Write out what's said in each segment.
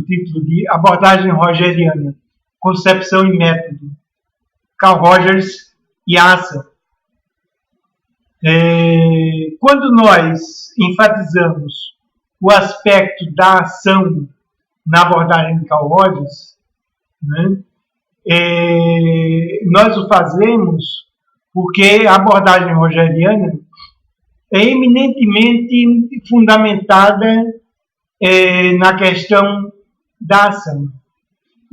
título de Abordagem Rogeriana, Concepção e Método, Carl Rogers e Assa. Quando nós enfatizamos o aspecto da ação na abordagem de Carl Rogers, né, nós o fazemos porque a abordagem rogeriana é eminentemente fundamentada na questão da ação,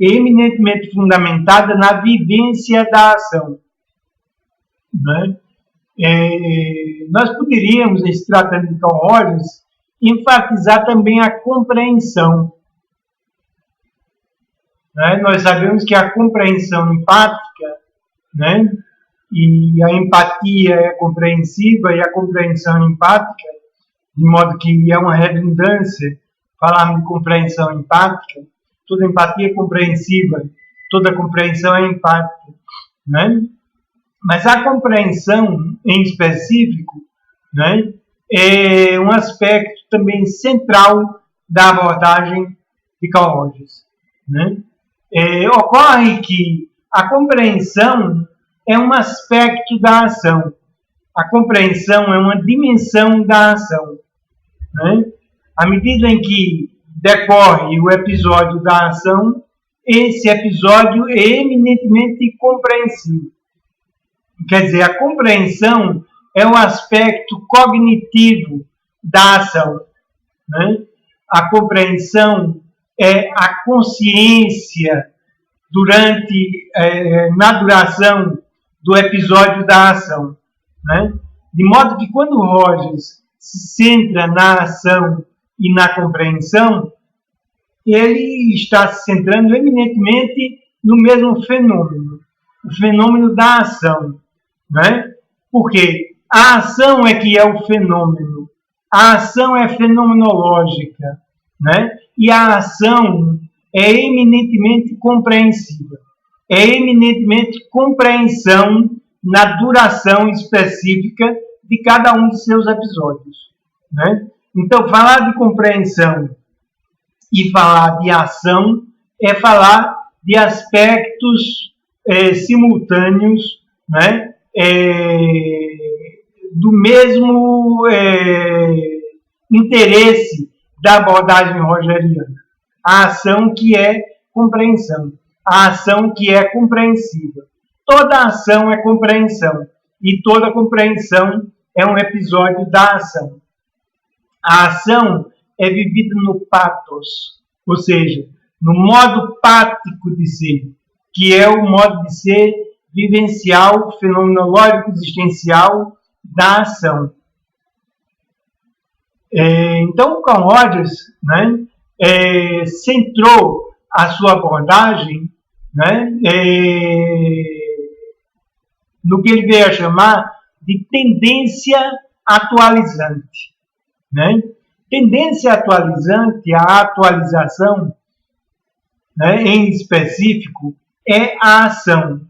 é eminentemente fundamentada na vivência da ação. Né? Nós poderíamos, em se tratando de Carl Rogers, enfatizar também a compreensão. Né? Nós sabemos que a compreensão empática, né? E a empatia é compreensiva e a compreensão empática, de modo que é uma redundância falarmos de compreensão empática. Toda empatia é compreensiva, toda compreensão é empática. Né? Mas a compreensão, em específico, né, é um aspecto também central da abordagem de Carl Rogers. Né? Ocorre que a compreensão é um aspecto da ação. A compreensão é uma dimensão da ação. Né? À medida em que decorre o episódio da ação, esse episódio é eminentemente compreensivo. Quer dizer, a compreensão é um aspecto cognitivo da ação. Né? A compreensão é a consciência na duração do episódio da ação. Né? De modo que quando Rogers se centra na ação e na compreensão, ele está se centrando eminentemente no mesmo fenômeno, o fenômeno da ação. Né? Porque a ação é que é o fenômeno, a ação é fenomenológica, né? E a ação é eminentemente compreensiva, é eminentemente compreensão na duração específica de cada um de seus episódios. Né? Então, falar de compreensão e falar de ação é falar de aspectos simultâneos, né? Do mesmo interesse da abordagem rogeriana. A ação que é compreensão, a ação que é compreensiva. Toda ação é compreensão e toda compreensão é um episódio da ação. A ação é vivida no pathos, ou seja, no modo pático de ser, que é o modo de ser vivencial, fenomenológico, existencial da ação. Então, Carl Rogers, né, centrou a sua abordagem, né, no que ele veio a chamar de tendência atualizante. Né? Tendência atualizante, a atualização, né, em específico, é a ação.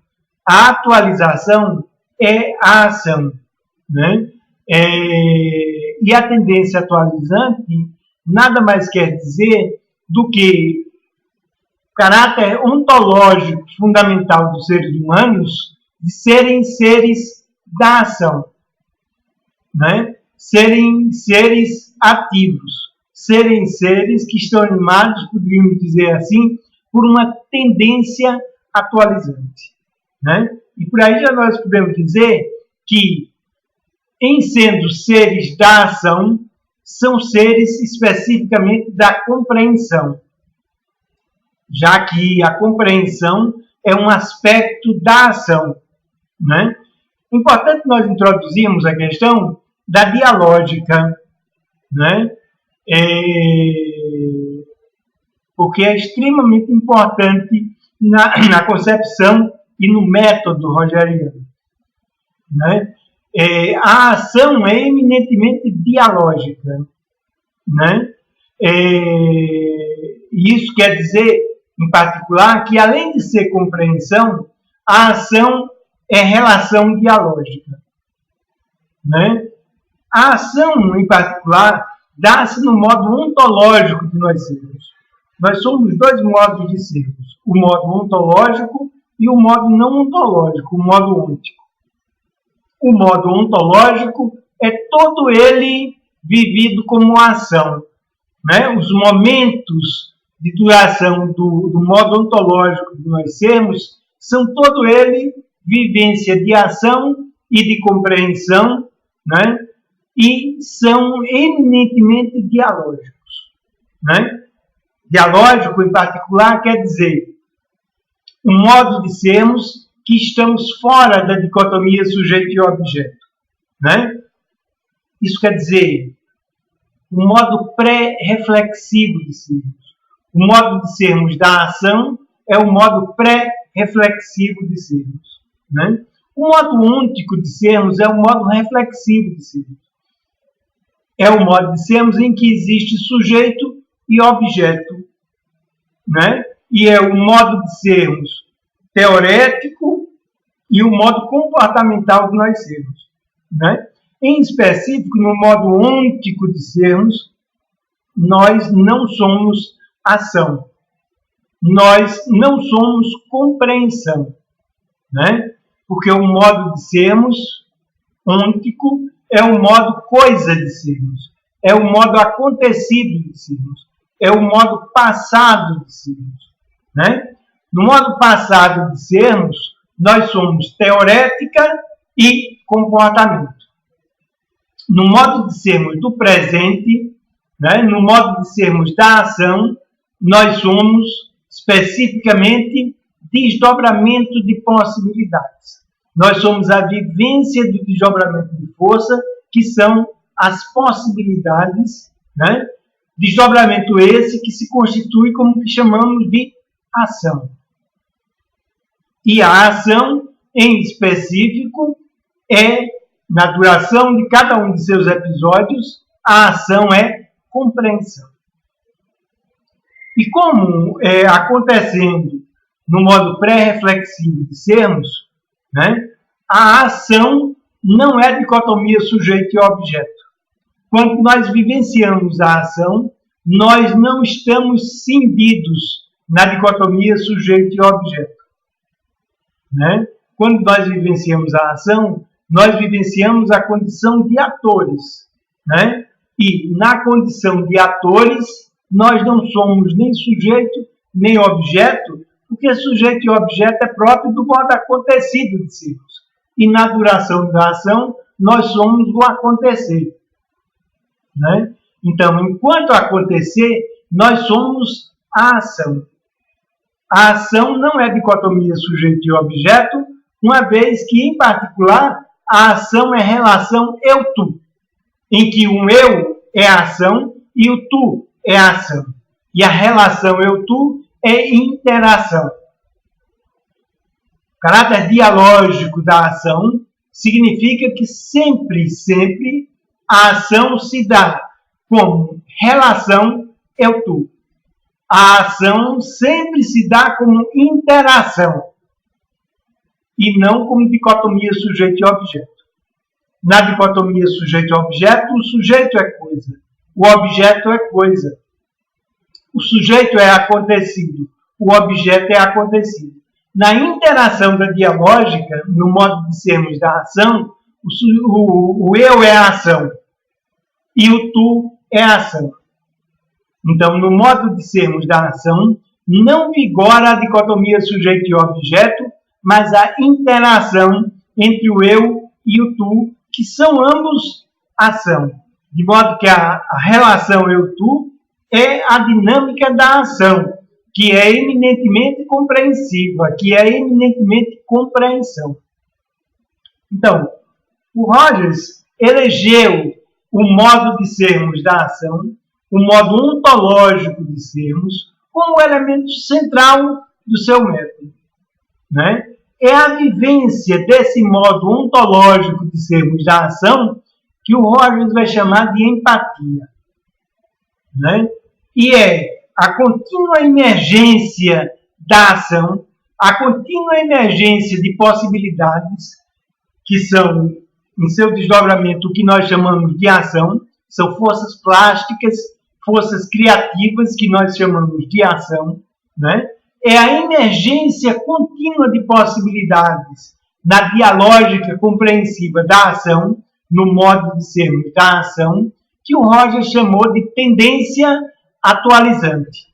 A atualização é a ação. Né? E a tendência atualizante nada mais quer dizer do que o caráter ontológico fundamental dos seres humanos de serem seres da ação, né? Serem seres ativos, serem seres que estão animados, poderíamos dizer assim, por uma tendência atualizante. Né? E por aí já nós podemos dizer que, em sendo seres da ação, são seres especificamente da compreensão, já que a compreensão é um aspecto da ação. Né? Importante nós introduzirmos a questão da dialógica, né? Porque é extremamente importante na concepção e no método rogeriano. Né? A ação é eminentemente dialógica. Né? E isso quer dizer, em particular, que além de ser compreensão, a ação é relação dialógica. Né? A ação, em particular, dá-se no modo ontológico de nós sermos. nós somos dois modos de sermos, o modo ontológico e o modo não ontológico, o modo ôntico. O modo ontológico é todo ele vivido como ação, né? Os momentos de duração do modo ontológico de nós sermos são todo ele vivência de ação e de compreensão, né? E são eminentemente dialógicos, né? Dialógico, em particular, quer dizer um modo de sermos que estamos fora da dicotomia sujeito e objeto, né? Isso quer dizer um modo pré-reflexivo de sermos. O modo de sermos da ação é o modo pré-reflexivo de sermos, né? O modo ôntico de sermos é o modo reflexivo de sermos. É o modo de sermos em que existe sujeito e objeto, né? E é o modo de sermos teorético e o modo comportamental de nós sermos, né? Em específico, no modo ôntico de sermos, nós não somos ação, nós não somos compreensão, né? Porque o modo de sermos ôntico é o modo coisa de sermos, é o modo acontecido de sermos, é o modo passado de sermos, né? No modo passado de sermos, nós somos teorética e comportamento. No modo de sermos do presente, né? No modo de sermos da ação, nós somos especificamente desdobramento de possibilidades. Nós somos a vivência do desdobramento de força, que são as possibilidades, né? Desdobramento esse que se constitui como o que chamamos de ação. E a ação, em específico, é, na duração de cada um de seus episódios, a ação é compreensão. E como acontecendo no modo pré-reflexivo de sermos, né, a ação não é dicotomia sujeito e objeto. Quando nós vivenciamos a ação, nós não estamos cindidos na dicotomia sujeito e objeto, né? Quando nós vivenciamos a ação, nós vivenciamos a condição de atores, né? E na condição de atores, nós não somos nem sujeito, nem objeto, porque sujeito e objeto é próprio do modo acontecido de sermos. E na duração da ação, nós somos o acontecer, né? Então, enquanto acontecer, nós somos a ação. A ação não é dicotomia sujeito e objeto, uma vez que, em particular, a ação é relação eu-tu, em que um eu é a ação e o tu é a ação. E a relação eu-tu é interação. O caráter dialógico da ação significa que sempre a ação se dá como relação eu-tu. A ação sempre se dá como interação e não como dicotomia sujeito e objeto. Na dicotomia sujeito e objeto, o sujeito é coisa, o objeto é coisa. O sujeito é acontecido, o objeto é acontecido. Na interação da dialógica, no modo de sermos da ação, o eu é a ação e o tu é a ação. Então, no modo de sermos da ação, não vigora a dicotomia sujeito e objeto, mas a interação entre o eu e o tu, que são ambos ação. De modo que a relação eu-tu é a dinâmica da ação, que é eminentemente compreensiva, que é eminentemente compreensão. Então, o Rogers elegeu o modo de sermos da ação, o modo ontológico de sermos, como elemento central do seu método, né? É a vivência desse modo ontológico de sermos da ação que o Rogers vai chamar de empatia, né? E é a contínua emergência da ação, a contínua emergência de possibilidades, que são, em seu desdobramento, o que nós chamamos de ação, são forças plásticas, forças criativas, que nós chamamos de ação, né? É a emergência contínua de possibilidades na dialógica compreensiva da ação, no modo de sermos da ação, que o Roger chamou de tendência atualizante.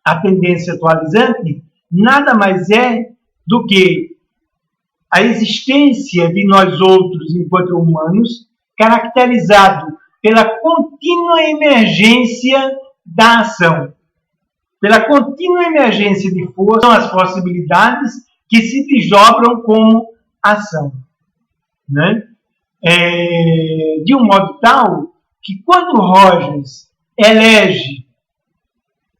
A tendência atualizante nada mais é do que a existência de nós outros enquanto humanos, caracterizado pela contínua emergência da ação, pela contínua emergência de força, são as possibilidades que se desdobram como ação, né? De um modo tal que quando Rogers elege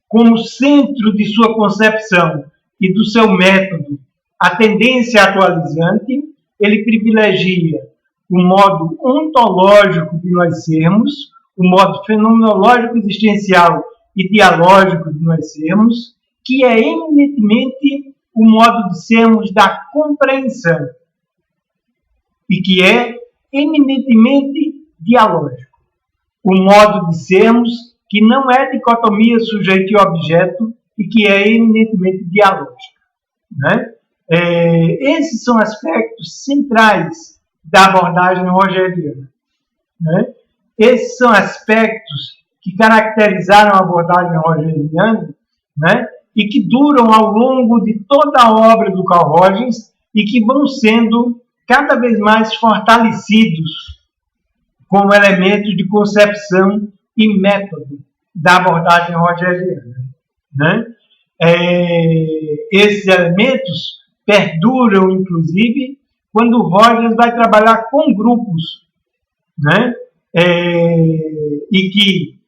como centro de sua concepção e do seu método a tendência atualizante, ele privilegia o modo ontológico de nós sermos, o modo fenomenológico existencial e dialógico de nós sermos, que é eminentemente o modo de sermos da compreensão e que é eminentemente dialógico. O modo de sermos que não é dicotomia sujeito e objeto e que é eminentemente dialógico, né? Esses são aspectos centrais da abordagem rogeriana, né? Esses são aspectos que caracterizaram a abordagem rogeriana, né? E que duram ao longo de toda a obra do Carl Rogers e que vão sendo cada vez mais fortalecidos como elementos de concepção e método da abordagem rogeriana, né? Esses elementos perduram, inclusive, quando o Rogers vai trabalhar com grupos, né? E que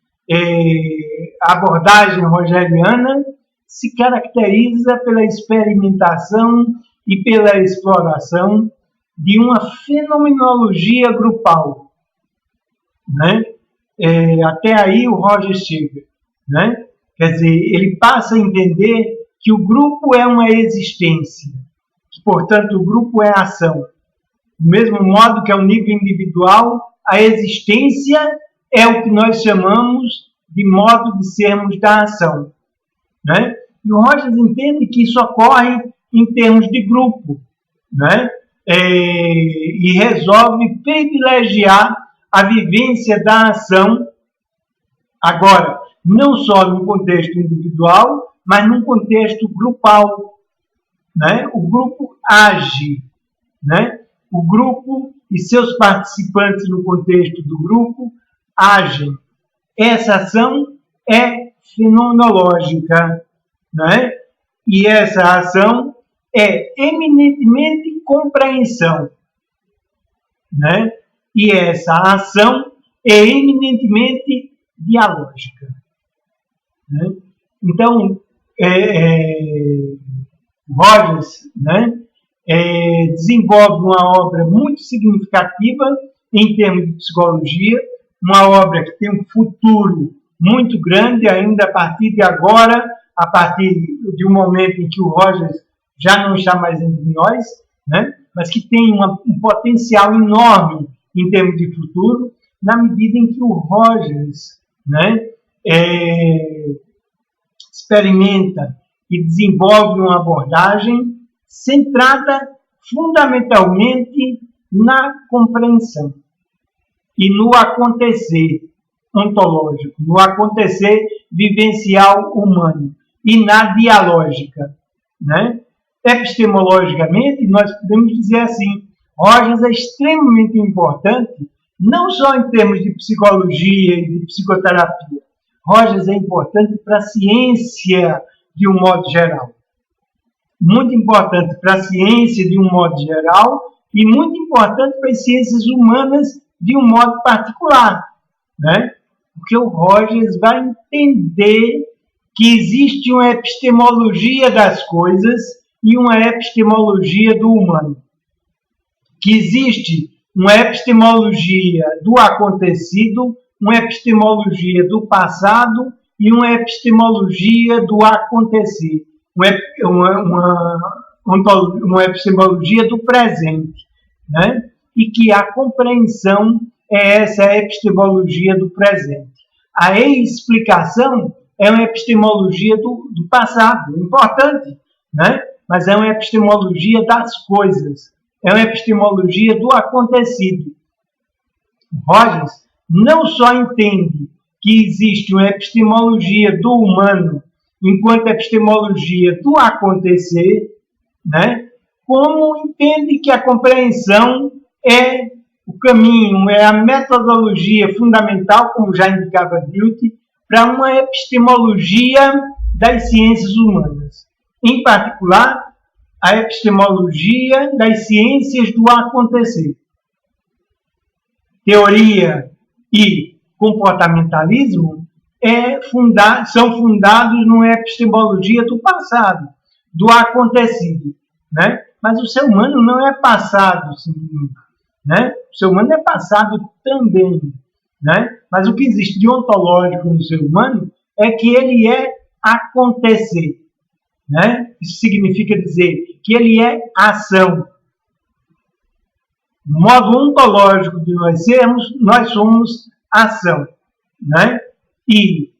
a abordagem rogeriana se caracteriza pela experimentação e pela exploração de uma fenomenologia grupal, né? Até aí o Rogers chega, né? Quer dizer, ele passa a entender que o grupo é uma existência, que, portanto, o grupo é ação. Do mesmo modo que ao nível individual, a existência é o que nós chamamos de modo de sermos da ação, né? E o Rogers entende que isso ocorre em termos de grupo, né? E resolve privilegiar a vivência da ação, agora, não só no contexto individual, mas num contexto grupal, né? O grupo age, né? O grupo e seus participantes no contexto do grupo agem. Essa ação é fenomenológica, né? E essa ação é eminentemente compreensão, né? E essa ação é eminentemente dialógica, né? Então, Rogers, né, desenvolve uma obra muito significativa em termos de psicologia, uma obra que tem um futuro muito grande ainda a partir de agora, a partir de um momento em que o Rogers já não está mais entre nós, né, mas que tem um potencial enorme em termos de futuro, na medida em que o Rogers, né, experimenta e desenvolve uma abordagem centrada fundamentalmente na compreensão e no acontecer ontológico, no acontecer vivencial humano e na dialógica, né? Epistemologicamente, nós podemos dizer assim, Rogers é extremamente importante, não só em termos de psicologia e de psicoterapia. Rogers é importante para a ciência de um modo geral. Muito importante para a ciência de um modo geral e muito importante para as ciências humanas de um modo particular, né? Porque o Rogers vai entender que existe uma epistemologia das coisas e uma epistemologia do humano. Que existe uma epistemologia do acontecido, uma epistemologia do passado e uma epistemologia do acontecer, uma epistemologia do presente, né? E que a compreensão é essa epistemologia do presente. A explicação é uma epistemologia do passado, importante, né? Mas é uma epistemologia das coisas, é uma epistemologia do acontecido. Rogers não só entende que existe uma epistemologia do humano enquanto epistemologia do acontecer, né? Como entende que a compreensão é o caminho, é a metodologia fundamental, como já indicava Dilthey, para uma epistemologia das ciências humanas. Em particular, a epistemologia das ciências do acontecer. Teoria e comportamentalismo são fundados numa epistemologia do passado, do acontecido, né? Mas o ser humano não é passado, né? O ser humano é passado também, né? Mas o que existe de ontológico no ser humano é que ele é acontecer, né? Isso significa dizer que ele é ação. No modo ontológico de nós somos ação, né? E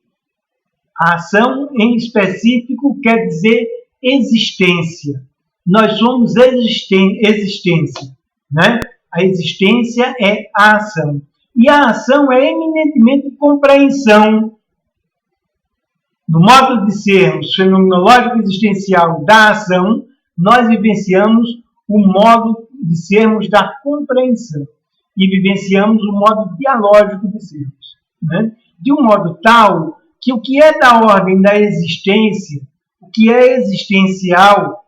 a ação em específico quer dizer existência. Nós somos existência, né? A existência é a ação. E a ação é eminentemente compreensão. No modo de sermos fenomenológico existencial da ação, nós vivenciamos o modo de sermos da compreensão. E vivenciamos o modo dialógico de sermos, né? De um modo tal que o que é da ordem da existência, o que é existencial,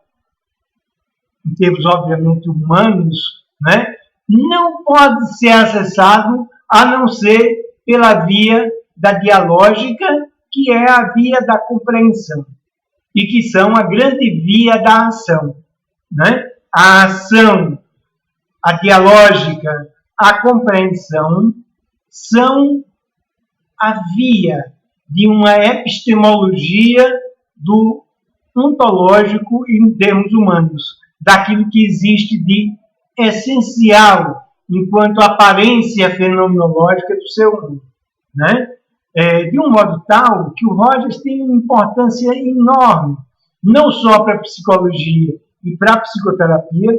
em termos obviamente humanos, né, não pode ser acessado a não ser pela via da dialógica, que é a via da compreensão, e que são a grande via da ação, né? A ação, a dialógica, a compreensão são a via de uma epistemologia do ontológico em termos humanos, daquilo que existe de essencial enquanto aparência fenomenológica do ser humano, né? De um modo tal que o Rogers tem uma importância enorme, não só para a psicologia e para a psicoterapia,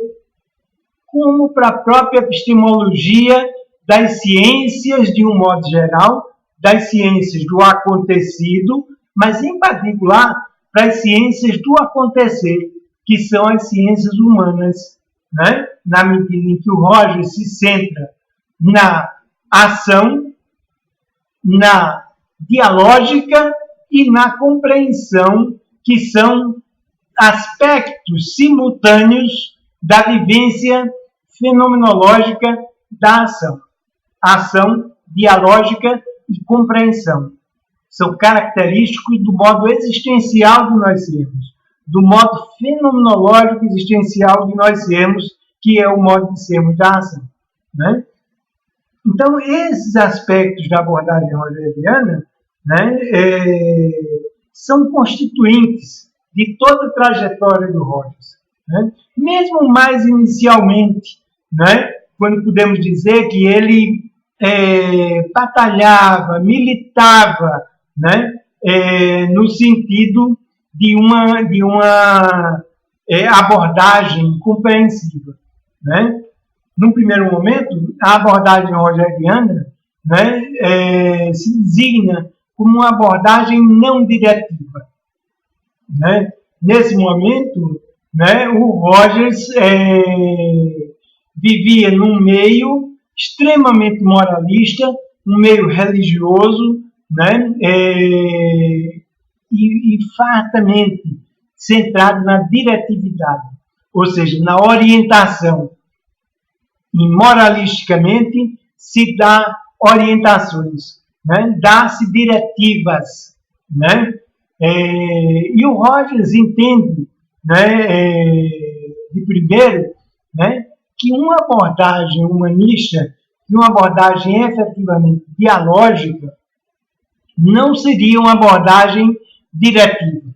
como para a própria epistemologia das ciências de um modo geral, das ciências do acontecido, mas em particular para as ciências do acontecer, que são as ciências humanas, né? Na medida em que o Rogers se centra na ação, na dialógica e na compreensão, que são aspectos simultâneos da vivência fenomenológica da ação. Ação, dialógica e compreensão são característicos do modo existencial de nós sermos, do modo fenomenológico existencial de nós sermos, que é o modo de sermos da ação, né? Então, esses aspectos da abordagem rogeriana, né, são constituintes de toda a trajetória do Rogers, né? Mesmo mais inicialmente, né, quando podemos dizer que ele batalhava, militava, né, no sentido de uma abordagem compreensiva, né? Num primeiro momento, a abordagem rogeriana, né, se designa como uma abordagem não diretiva, né? Nesse momento, né, o Rogers vivia num meio extremamente moralista, um meio religioso, né, e fartamente centrado na diretividade, ou seja, na orientação. E moralisticamente se dá orientações, né? Dá-se diretivas, né? E o Rogers entende, né, de primeiro, né, que uma abordagem humanista, que uma abordagem efetivamente dialógica, não seria uma abordagem diretiva,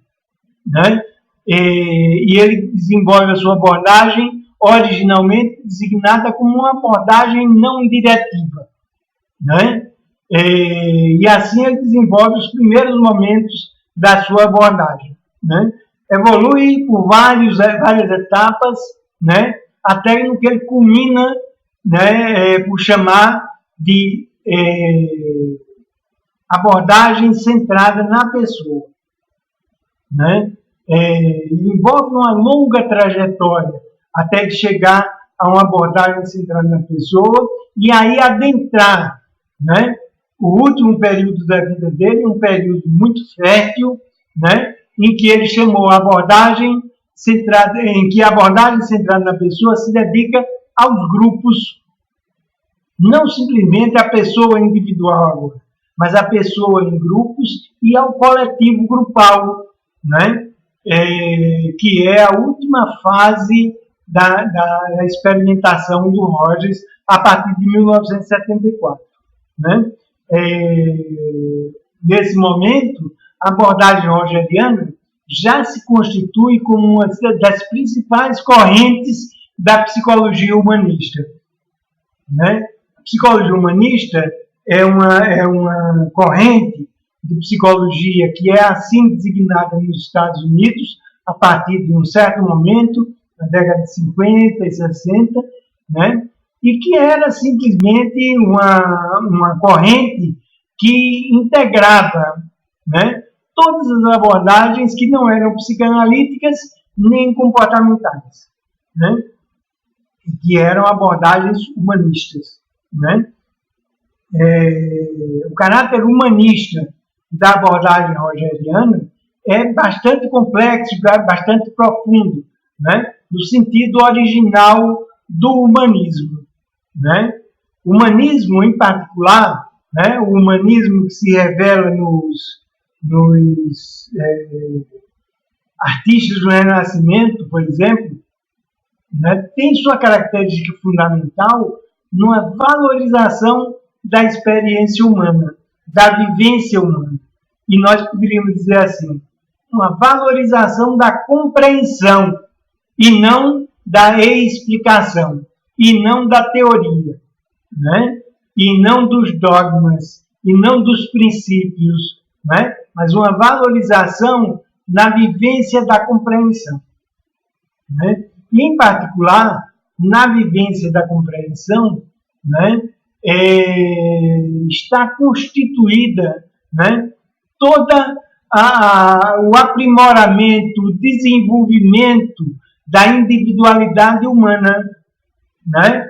né? E ele desenvolve a sua abordagem originalmente designada como uma abordagem não diretiva, né? E assim ele desenvolve os primeiros momentos da sua abordagem, né? Evolui por várias etapas, né? Até no que ele culmina, né? Por chamar de abordagem centrada na pessoa, né? Envolve uma longa trajetória até de chegar a uma abordagem centrada na pessoa e aí adentrar, né? O último período da vida dele, um período muito fértil, né? Em que ele chamou a abordagem centrada, em que a abordagem centrada na pessoa se dedica aos grupos, não simplesmente à pessoa individual, mas à pessoa em grupos e ao coletivo grupal, né? Que é a última fase da experimentação do Rogers a partir de 1974, né? Nesse momento, a abordagem rogeriana já se constitui como uma das principais correntes da psicologia humanista, né? A psicologia humanista é uma corrente de psicologia que é assim designada nos Estados Unidos a partir de um certo momento, na década de 50 e 60, né? E que era simplesmente uma corrente que integrava, né, todas as abordagens que não eram psicanalíticas nem comportamentais, né, que eram abordagens humanistas, né. O caráter humanista da abordagem rogeriana é bastante complexo, bastante profundo, né, no sentido original do humanismo, né? O humanismo, em particular, né, o humanismo que se revela nos artistas do Renascimento, por exemplo, né, tem sua característica fundamental numa valorização da experiência humana, da vivência humana. E nós poderíamos dizer assim, uma valorização da compreensão e não da explicação, e não da teoria, né? E não dos dogmas, e não dos princípios, né? Mas uma valorização na vivência da compreensão, né? E, em particular, na vivência da compreensão, né, está constituída, né, toda o aprimoramento, o desenvolvimento da individualidade humana, né?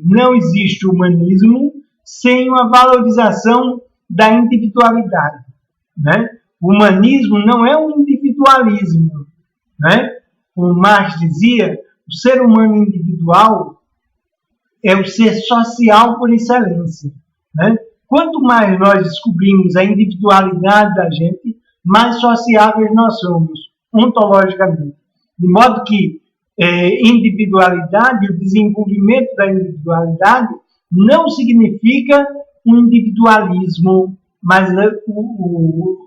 Não existe humanismo sem uma valorização da individualidade, né? O humanismo não é um individualismo, né? Como Marx dizia, o ser humano individual é o ser social por excelência, né? Quanto mais nós descobrimos a individualidade da gente, mais sociáveis nós somos, ontologicamente. De modo que individualidade, o desenvolvimento da individualidade não significa um individualismo, mas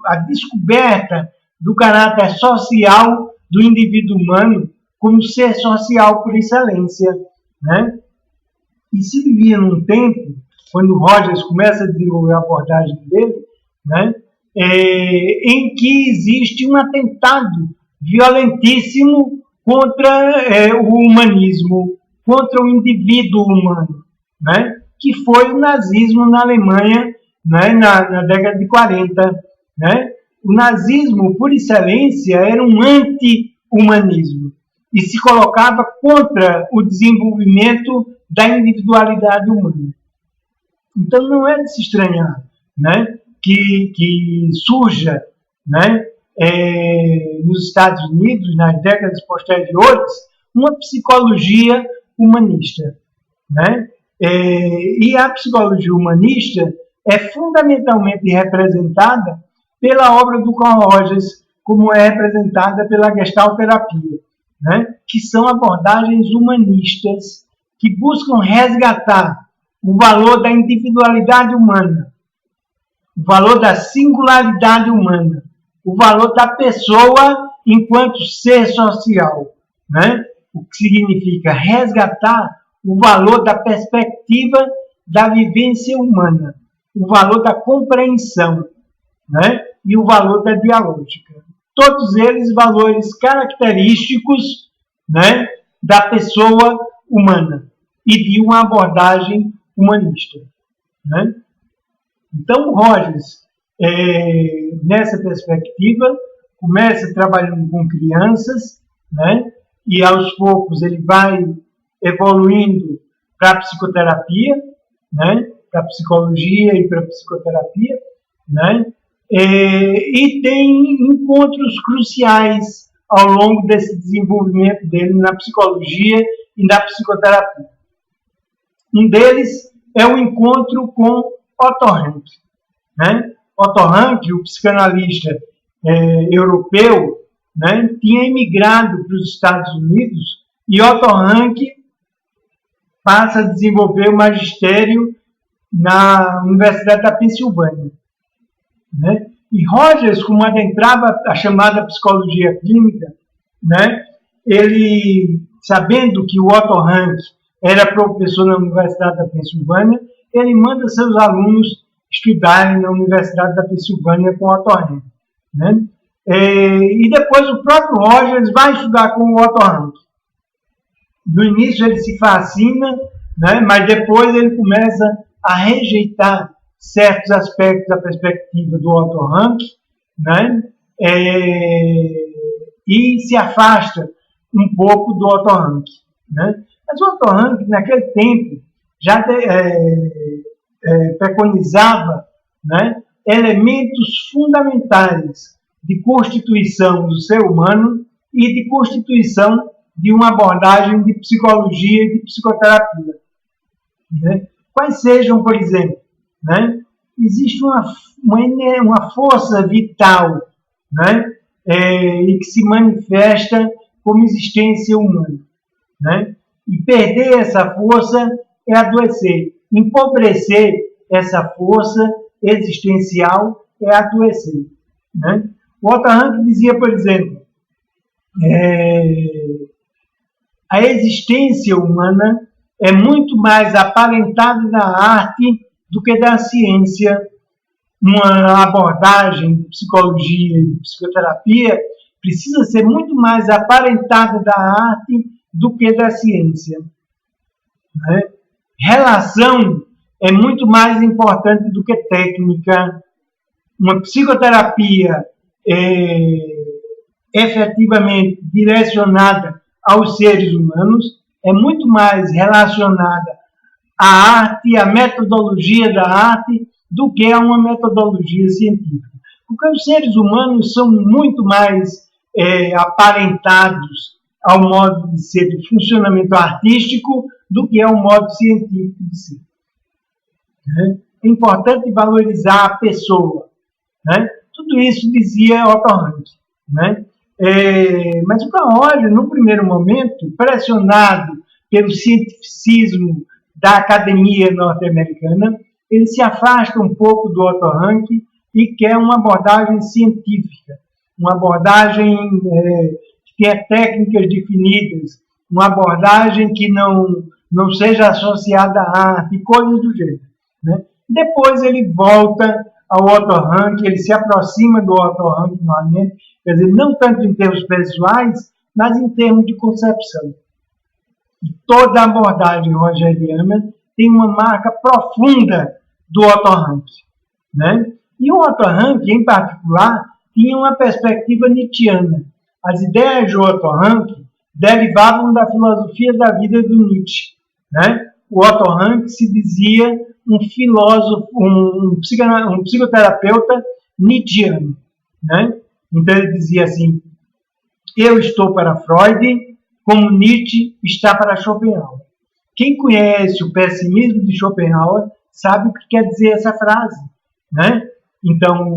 a descoberta do caráter social do indivíduo humano como ser social por excelência, né? E se vivia num tempo, quando Rogers começa a desenvolver a abordagem dele, né, em que existe um atentado violentíssimo contra o humanismo, contra o indivíduo humano, né, que foi o nazismo na Alemanha, né, na década de 40. Né? O nazismo, por excelência, era um anti-humanismo e se colocava contra o desenvolvimento da individualidade humana. Então, não é de se estranhar, né, que surja, né, nos Estados Unidos, nas décadas posteriores, uma psicologia humanista, né? E a psicologia humanista é fundamentalmente representada pela obra do Carl Rogers, como é representada pela gestalterapia, né? Que são abordagens humanistas que buscam resgatar o valor da individualidade humana, o valor da singularidade humana, o valor da pessoa enquanto ser social, né? O que significa resgatar o valor da perspectiva da vivência humana, o valor da compreensão, né? E o valor da dialógica. Todos eles valores característicos, né, da pessoa humana e de uma abordagem humanista, né? Então, Rogers, nessa perspectiva, começa trabalhando com crianças, né? E aos poucos ele vai evoluindo para a psicoterapia, né? Para a psicologia e para a psicoterapia, né? E tem encontros cruciais ao longo desse desenvolvimento dele na psicologia e na psicoterapia. Um deles é o encontro com Otto Rank, né? Otto Rank, o psicanalista europeu, né, tinha emigrado para os Estados Unidos, e Otto Rank passa a desenvolver o magistério na Universidade da Pensilvânia, né? E Rogers, como adentrava a chamada psicologia clínica, né, ele, sabendo que o Otto Rank era professor na Universidade da Pensilvânia, ele manda seus alunos estudarem na Universidade da Pensilvânia com Otto Rank, né? E depois o próprio Rogers vai estudar com o Otto Rank. No início ele se fascina, né? Mas depois ele começa a rejeitar certos aspectos da perspectiva do Otto Rank, né? E se afasta um pouco do Otto Rank, né? Mas o Otto Rank, naquele tempo, já preconizava, né, elementos fundamentais de constituição do ser humano e de constituição de uma abordagem de psicologia e de psicoterapia, né? Quais sejam, por exemplo, né? Existe uma força vital, né? E que se manifesta como existência humana, né? E perder essa força é adoecer. Empobrecer essa força existencial é adoecer, né? O Otto Rank dizia, por exemplo, a existência humana é muito mais aparentada da arte do que da ciência. Uma abordagem de psicologia e de psicoterapia precisa ser muito mais aparentada da arte do que da ciência, né? Relação é muito mais importante do que técnica. Uma psicoterapia efetivamente direcionada aos seres humanos é muito mais relacionada à arte, à metodologia da arte, do que a uma metodologia científica. Porque os seres humanos são muito mais aparentados ao modo de ser de funcionamento artístico do que ao modo científico de ser. É importante valorizar a pessoa, né? Tudo isso dizia Otto Rank, né? Mas o Rogers, no primeiro momento, pressionado pelo cientificismo da academia norte-americana, ele se afasta um pouco do Otto Rank e quer uma abordagem científica, uma abordagem que tenha técnicas definidas, uma abordagem que não seja associada à arte, coisas do gênero, né? Depois ele volta ao Otto Rank, ele se aproxima do Otto Rank novamente, quer dizer, não tanto em termos pessoais, mas em termos de concepção. E toda a abordagem rogeriana tem uma marca profunda do Otto Rank, né? E o Otto Rank, em particular, tinha uma perspectiva nietzschiana. As ideias de Otto Rank derivavam da filosofia da vida do Nietzsche, né? O Otto Rank se dizia um filósofo, um psicoterapeuta nietzschiano, né? Então ele dizia assim: eu estou para Freud como Nietzsche está para Schopenhauer. Quem conhece o pessimismo de Schopenhauer sabe o que quer dizer essa frase, né? Então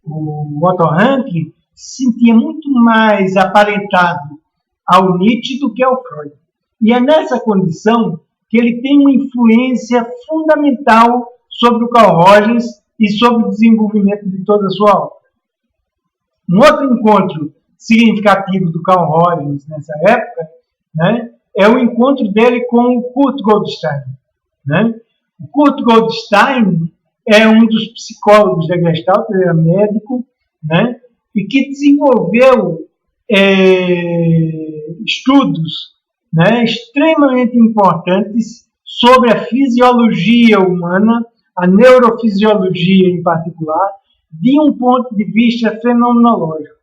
o Otto Rank se sentia muito mais aparentado ao Nietzsche do que ao Freud. E é nessa condição que ele tem uma influência fundamental sobre o Carl Rogers e sobre o desenvolvimento de toda a sua obra. Um outro encontro significativo do Carl Rogers nessa época, né, é o encontro dele com o Kurt Goldstein, né? O Kurt Goldstein é um dos psicólogos da Gestalt, ele era médico, né? E que desenvolveu estudos, né, extremamente importantes sobre a fisiologia humana, a neurofisiologia em particular, de um ponto de vista fenomenológico,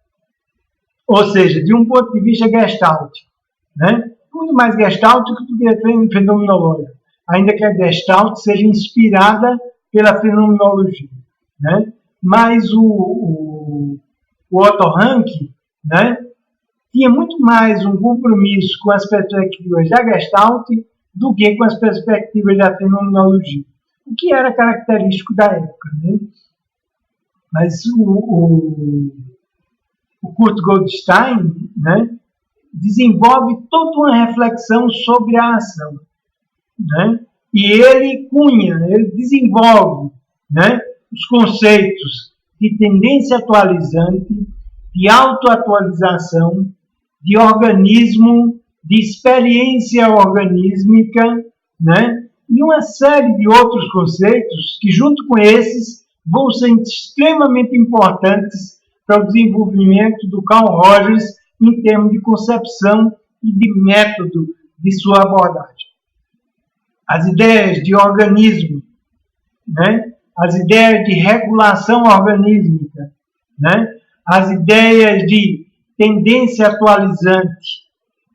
ou seja, de um ponto de vista gestáltico, né? Muito mais gestáltico do que fenomenológico, ainda que a Gestalt seja inspirada pela fenomenologia, né? Mas o Otto Rank, né, tinha muito mais um compromisso com as perspectivas da Gestalt do que com as perspectivas da fenomenologia, o que era característico da época, né? Mas o Kurt Goldstein, né, desenvolve toda uma reflexão sobre a ação, né? E ele desenvolve, né, os conceitos de tendência atualizante, de autoatualização, de organismo, de experiência organísmica, né? E uma série de outros conceitos que, junto com esses, vão ser extremamente importantes para o desenvolvimento do Carl Rogers em termos de concepção e de método de sua abordagem. As ideias de organismo, né? As ideias de regulação organísmica, né? As ideias de tendência atualizante,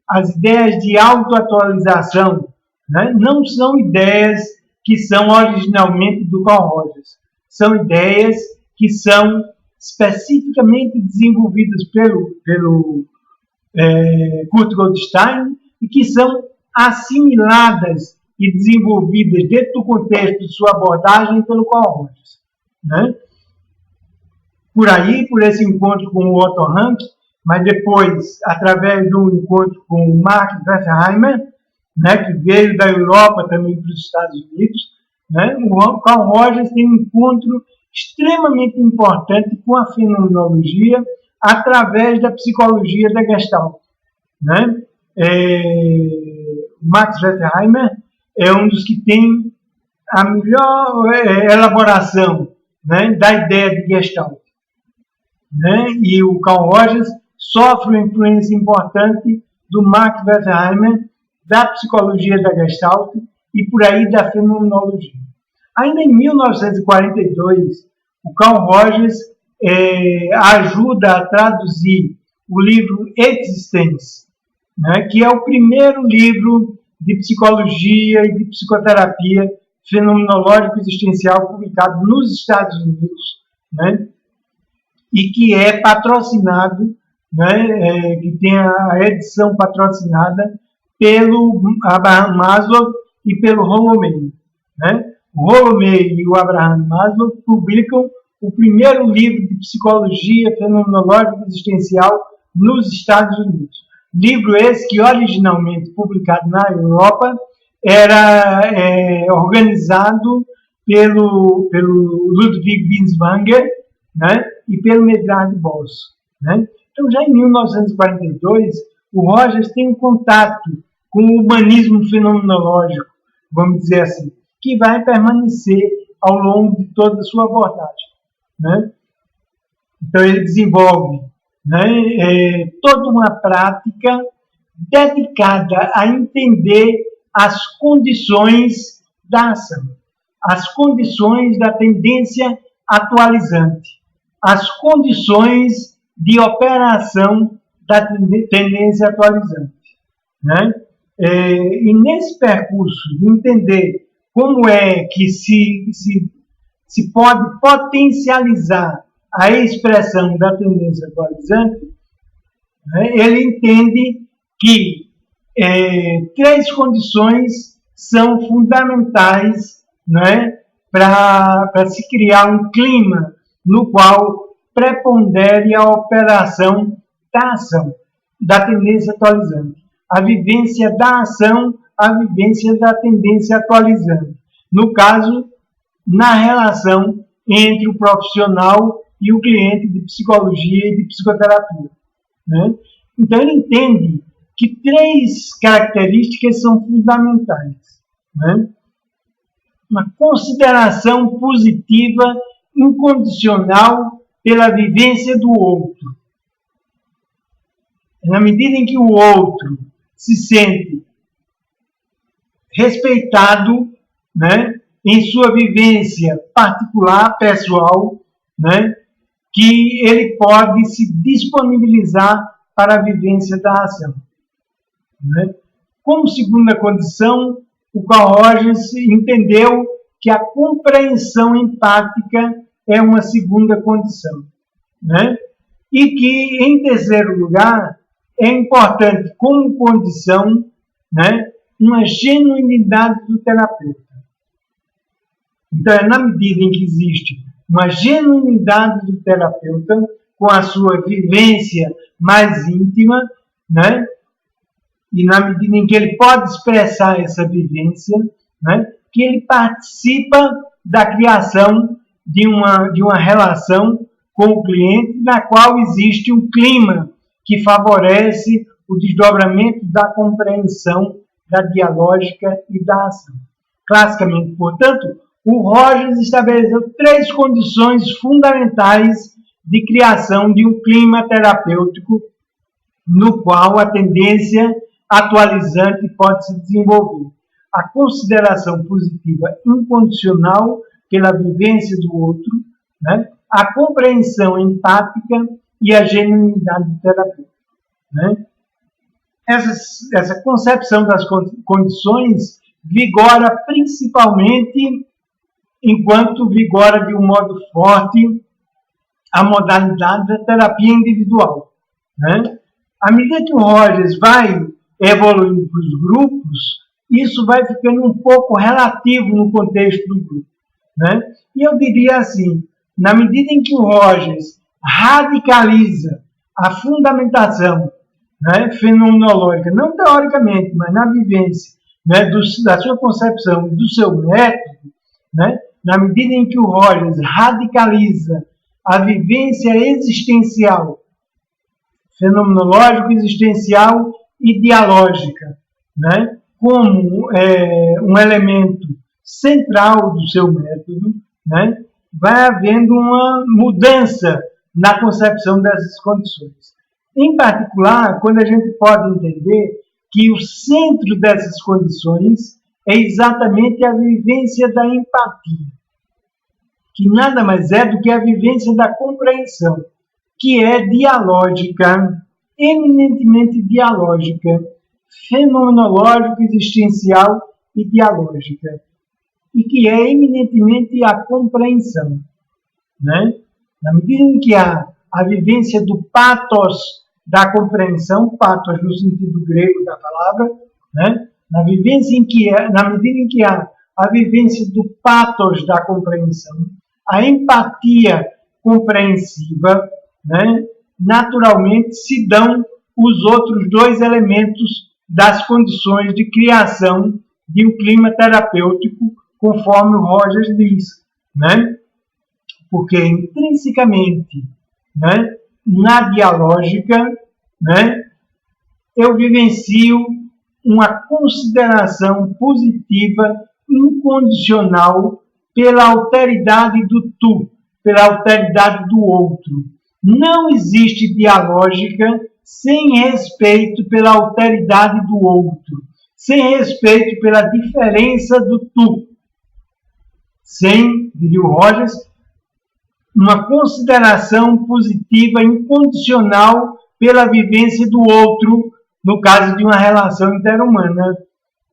as ideias de autoatualização, né, não são ideias que são originalmente do Carl Rogers. São ideias que são especificamente desenvolvidas pelo Kurt Goldstein e que são assimiladas e desenvolvidas dentro do contexto de sua abordagem pelo Carl Rogers, né? Por aí, por esse encontro com o Otto Rank, mas depois, através de um encontro com o Mark Wertheimer, né, que veio da Europa também para os Estados Unidos, né, o Carl Rogers tem um encontro extremamente importante com a fenomenologia através da psicologia da Gestalt, né? Max Wertheimer é um dos que tem a melhor elaboração, né, da ideia de Gestalt, né? E o Carl Rogers sofre uma influência importante do Max Wertheimer, da psicologia da Gestalt e por aí da fenomenologia. Ainda em 1942, o Carl Rogers ajuda a traduzir o livro Existence, né, que é o primeiro livro de psicologia e de psicoterapia fenomenológico existencial publicado nos Estados Unidos, né, e que é patrocinado, né, que tem a edição patrocinada pelo Abraham Maslow e pelo Rollo May, né? O Rollo May e o Abraham Maslow publicam o primeiro livro de psicologia fenomenológica existencial nos Estados Unidos. Livro esse que, originalmente publicado na Europa, era organizado pelo Ludwig Binswanger, né, e pelo Medard Boss, né? Então, já em 1942, o Rogers tem um contato com o humanismo fenomenológico, vamos dizer assim, que vai permanecer ao longo de toda a sua abordagem, né? Então, ele desenvolve, né, toda uma prática dedicada a entender as condições da ação, as condições da tendência atualizante, as condições de operação da tendência atualizante, né? E nesse percurso de entender como é que se pode potencializar a expressão da tendência atualizante, né, ele entende que três condições são fundamentais, né, para se criar um clima no qual prepondere a operação da ação, da tendência atualizante. A vivência da ação, a vivência da tendência atualizante. No caso, na relação entre o profissional e o cliente de psicologia e de psicoterapia, né? Então, ele entende que 3 características são fundamentais, né? Uma consideração positiva incondicional pela vivência do outro. Na medida em que o outro se sente respeitado, né, em sua vivência particular, pessoal, né, que ele pode se disponibilizar para a vivência da ação, né? Como segunda condição, o Carl Rogers entendeu que a compreensão empática é uma segunda condição, né? E que, em terceiro lugar, é importante como condição, né, uma genuinidade do terapeuta. Então, é na medida em que existe uma genuinidade do terapeuta com a sua vivência mais íntima, né, e na medida em que ele pode expressar essa vivência, né, que ele participa da criação de uma relação com o cliente, na qual existe um clima que favorece o desdobramento da compreensão, da dialógica e da ação. Classicamente, portanto, o Rogers estabeleceu 3 condições fundamentais de criação de um clima terapêutico no qual a tendência atualizante pode se desenvolver. A consideração positiva incondicional pela vivência do outro, né? A compreensão empática e a genuinidade do terapeuta, né? Essa concepção das condições vigora principalmente enquanto vigora de um modo forte a modalidade da terapia individual, né? À medida que o Rogers vai evoluindo para os grupos, isso vai ficando um pouco relativo no contexto do grupo, né? E eu diria assim, na medida em que o Rogers radicaliza a fundamentação, né, fenomenológica, não teoricamente, mas na vivência, né, da sua concepção e do seu método, né, na medida em que o Rogers radicaliza a vivência existencial, fenomenológico, existencial e dialógica, né, como um elemento central do seu método, né, vai havendo uma mudança na concepção dessas condições. Em particular, quando a gente pode entender que o centro dessas condições é exatamente a vivência da empatia, que nada mais é do que a vivência da compreensão, que é dialógica, eminentemente dialógica, fenomenológica, existencial e dialógica, e que é eminentemente a compreensão, né? Na medida em que há a vivência do pathos da compreensão, pathos no sentido grego da palavra, né? Na medida em que há a vivência do pathos da compreensão, a empatia compreensiva, né? Naturalmente se dão os outros 2 elementos das condições de criação de um clima terapêutico, conforme o Rogers diz, né? Porque intrinsecamente, né, na dialógica, né, eu vivencio uma consideração positiva incondicional pela alteridade do tu, pela alteridade do outro. Não existe dialógica sem respeito pela alteridade do outro, sem respeito pela diferença do tu. Sem, diria o Rogers, uma consideração positiva incondicional pela vivência do outro, no caso de uma relação interhumana,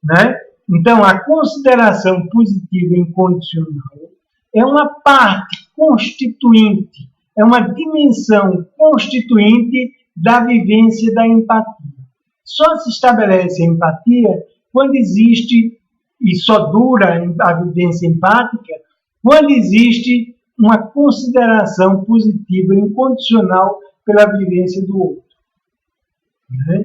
né? Então, a consideração positiva incondicional é uma parte constituinte, é uma dimensão constituinte da vivência da empatia. Só se estabelece a empatia quando existe, e só dura a vivência empática, quando existe uma consideração positiva incondicional pela vivência do outro, né?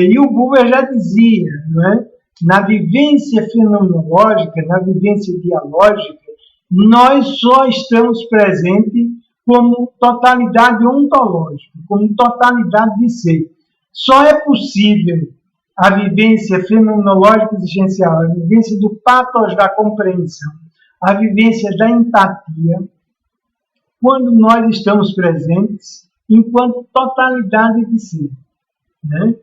E o Buber já dizia, né? Na vivência fenomenológica, na vivência dialógica, nós só estamos presentes como totalidade ontológica, como totalidade de ser. Só é possível a vivência fenomenológica existencial, a vivência do patos da compreensão, a vivência da empatia, quando nós estamos presentes enquanto totalidade de ser. Né?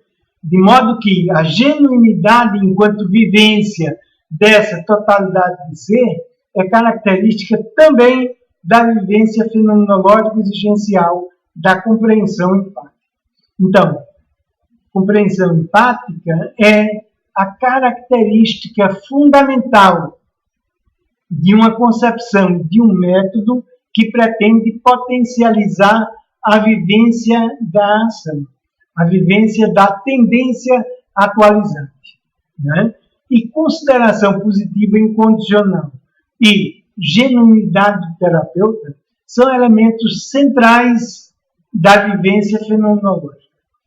De modo que a genuinidade enquanto vivência dessa totalidade de ser é característica também da vivência fenomenológica existencial, da compreensão empática. Então, compreensão empática é a característica fundamental de uma concepção, de um método que pretende potencializar a vivência da ação, a vivência da tendência atualizante. Né? E consideração positiva incondicional e genuinidade do terapeuta são elementos centrais da vivência fenomenológica.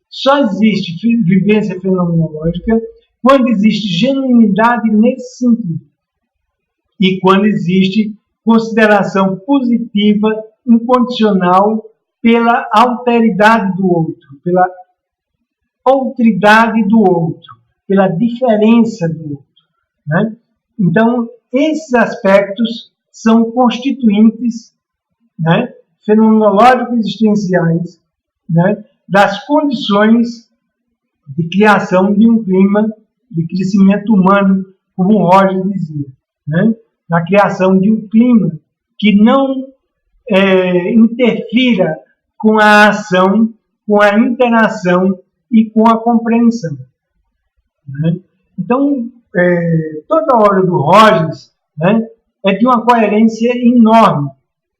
Só existe vivência fenomenológica quando existe genuinidade nesse sentido e quando existe consideração positiva incondicional pela alteridade do outro, pela outridade do outro, pela diferença do outro. Né? Então, esses aspectos são constituintes, né, fenomenológicos existenciais, né, das condições de criação de um clima de crescimento humano, como o Rogers dizia. Né? Na criação de um clima que não interfira com a ação, com a interação e com a compreensão. Né? Então, toda a obra do Rogers, né, é de uma coerência enorme,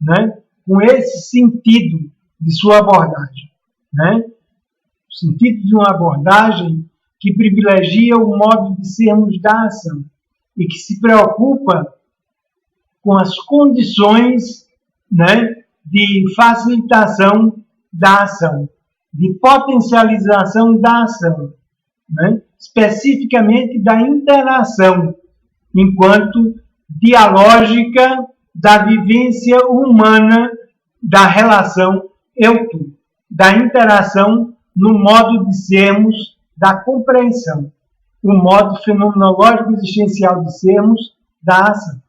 né, com esse sentido de sua abordagem. Né? O sentido de uma abordagem que privilegia o modo de sermos da ação e que se preocupa com as condições, né, de facilitação da ação, de potencialização da ação, né, especificamente da interação, enquanto dialógica da vivência humana da relação eu-tu, da interação no modo de sermos da compreensão, o modo fenomenológico existencial de sermos da ação.